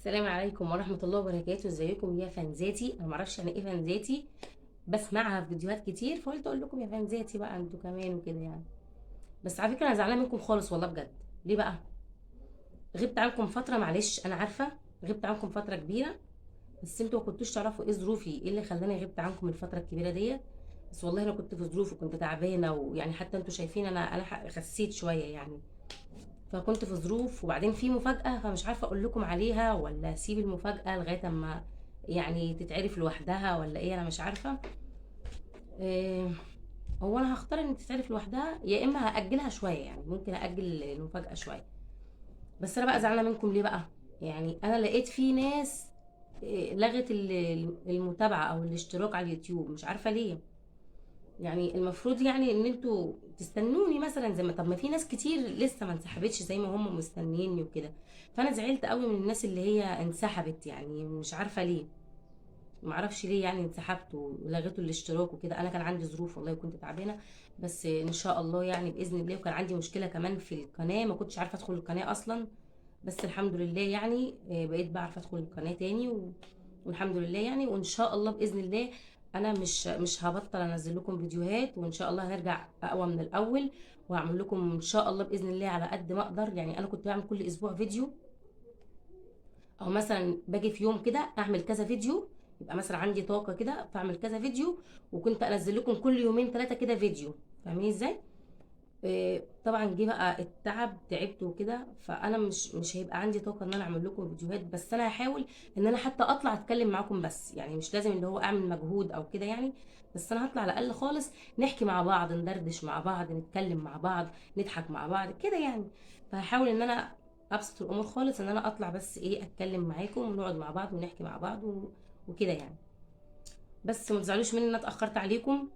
السلام عليكم ورحمة الله وبركاته. ازيكم يا فانزاتي؟ انا معرفش يعني ايه فانزاتي، بسمعها في فيديوهات كتير فقلت اقول لكم يا فانزاتي بقى انتوا كمان وكده يعني. بس على فكرة انا زعلانة منكم خالص والله بجد. ليه بقى؟ غبت عنكم فترة، معلش انا عارفة. غبت عنكم فترة كبيرة، بس انتوا ما كنتوش تعرفوا ايه ظروفي، ايه اللي خلاني غبت عنكم الفترة الكبيرة ديت. بس والله انا كنت في ظروف وكنت تعبانة، ويعني حتى انتوا شايفين انا خسيت شوية يعني. فكنت في ظروف، وبعدين في مفاجأة فمش عارفة اقول لكم عليها ولا اسيب المفاجأة لغاية اما يعني تتعرف لوحدها ولا ايه، انا مش عارفة. إيه، هو انا هختار ان تتعرف لوحدها يا اما هأجلها شوية، يعني ممكن أجل المفاجأة شوية. بس انا بقى زعلانة منكم ليه بقى؟ يعني انا لقيت في ناس لغت المتابعة او الاشتراك على اليوتيوب، مش عارفة ليه. يعني المفروض يعني ان انتوا تستنوني مثلا، زي ما طب ما في ناس كتير لسه ما انسحبتش زي ما هم مستنيني وكده. فانا زعلت قوي من الناس اللي هي انسحبت، يعني مش عارفه ليه. ما اعرفش ليه يعني انسحبت ولغيتوا الاشتراك وكده. انا كان عندي ظروف والله وكنت تعبانه. بس ان شاء الله يعني باذن الله، وكان عندي مشكله كمان في القناه، ما كنتش عارفه ادخل القناه اصلا. بس الحمد لله يعني بقيت بعرف ادخل القناه تاني والحمد لله يعني. وان شاء الله باذن الله انا مش هبطل انزل لكم فيديوهات، وان شاء الله هنرجع اقوى من الاول. وهعمل لكم ان شاء الله باذن الله على قد ما اقدر. يعني انا كنت بعمل كل اسبوع فيديو، او مثلا باجي في يوم كده اعمل كذا فيديو. يبقى مثلا عندي طاقه كده فاعمل كذا فيديو، وكنت انزل لكم كل يومين ثلاثه كده فيديو. فاهمين ازاي؟ طبعا جه بقى التعب، تعبت وكده، فانا مش هيبقى عندي طاقه ان انا اعمل لكم فيديوهات. بس انا هحاول ان انا حتى اطلع اتكلم معاكم، بس يعني مش لازم اللي هو اعمل مجهود او كده يعني. بس انا هطلع على الاقل خالص، نحكي مع بعض، ندردش مع بعض، نتكلم مع بعض، نضحك مع بعض كده يعني. فهحاول ان انا ابسط الامور خالص، ان انا اطلع بس ايه اتكلم معاكم ونقعد مع بعض ونحكي مع بعض وكده يعني. بس ما تزعلوش مني ان انا اتاخرت عليكم.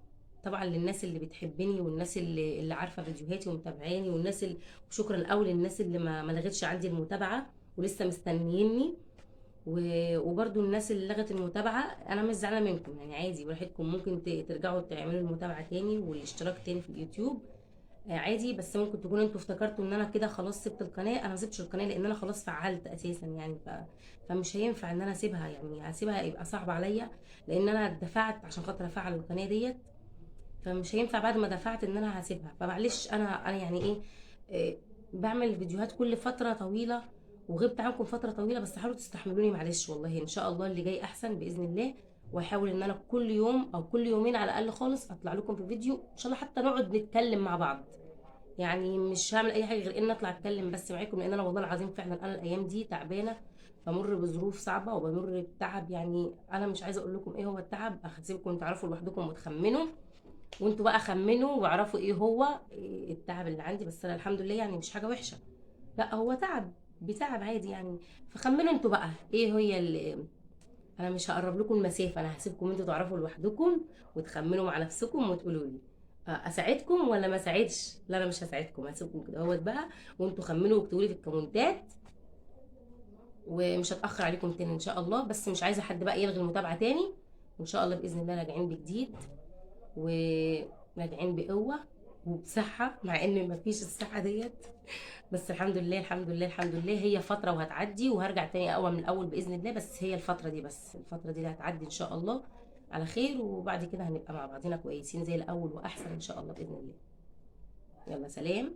طبعا للناس اللي بتحبني والناس اللي عارفه فيديوهاتي ومتابعاني، والناس اللي وشكرا قوي للناس اللي ما لغتش عندي المتابعه ولسه مستنيني. وبرده الناس اللي لغت المتابعه انا مش زعلانه منكم، يعني عادي براحتكم، ممكن ترجعوا تعملوا المتابعه تاني والاشتراك تاني في اليوتيوب. عادي. بس ممكن تكونوا انتوا افتكرتوا ان انا كده خلاص سبت القناه. انا ما سبتش القناه لان انا خلاص فعلت اساسا يعني. فمش هينفع ان انا اسيبها، يعني هسيبها يبقى صعب عليا، لان انا دفعت عشان خاطر افعل القناه ديت. فمش هينفع بعد ما دفعت ان انا هسيبها. فمعلش انا يعني ايه، بعمل فيديوهات كل فتره طويله، وغبت عنكم فتره طويله. بس حاولوا تستحملوني معلش، والله ان شاء الله اللي جاي احسن باذن الله. واحاول ان انا كل يوم او كل يومين على الاقل خالص اطلع لكم في فيديو، ان شاء الله حتى نقعد نتكلم مع بعض. يعني مش هعمل اي حاجه غير ان اطلع اتكلم بس معاكم، لان انا والله العظيم فعلا انا الايام دي تعبانه. بمر بظروف صعبه وبمر بتعب، يعني انا مش عايزه اقول لكم ايه هو التعب، هسيبكم تعرفوا لوحدكم وتخمنوا. وانتوا بقى خمنوا واعرفوا ايه هو إيه التعب اللي عندي. بس انا الحمد لله يعني مش حاجه وحشه، لا هو تعب، بتعب عادي يعني. فخمنوا انتوا بقى ايه هي اللي. انا مش هقرب لكم المسافه، انا هسيبكم انتوا تعرفوا لوحدكم وتخمنوا مع نفسكم وتقولوا لي اساعدكم ولا ما اساعدش. لا انا مش هساعدكم، هسيبكم كده اهوت بقى، وانتوا خمنوا واكتبوا لي في الكومنتات. ومش هتاخر عليكم تاني ان شاء الله. بس مش عايزه حد بقى يلغي المتابعه تاني. وان شاء الله باذن الله راجعين بجديد، وراجعين بقوه وبصحه، مع ان مفيش الصحه ديت. بس الحمد لله الحمد لله الحمد لله، هي فترة وهتعدي وهرجع تاني اقوى من الاول باذن الله. بس هي الفترة دي، بس الفترة دي اللي هتعدي ان شاء الله على خير، وبعد كده هنبقى مع بعضنا كويسين زي الاول واحسن ان شاء الله باذن الله. يلا سلام.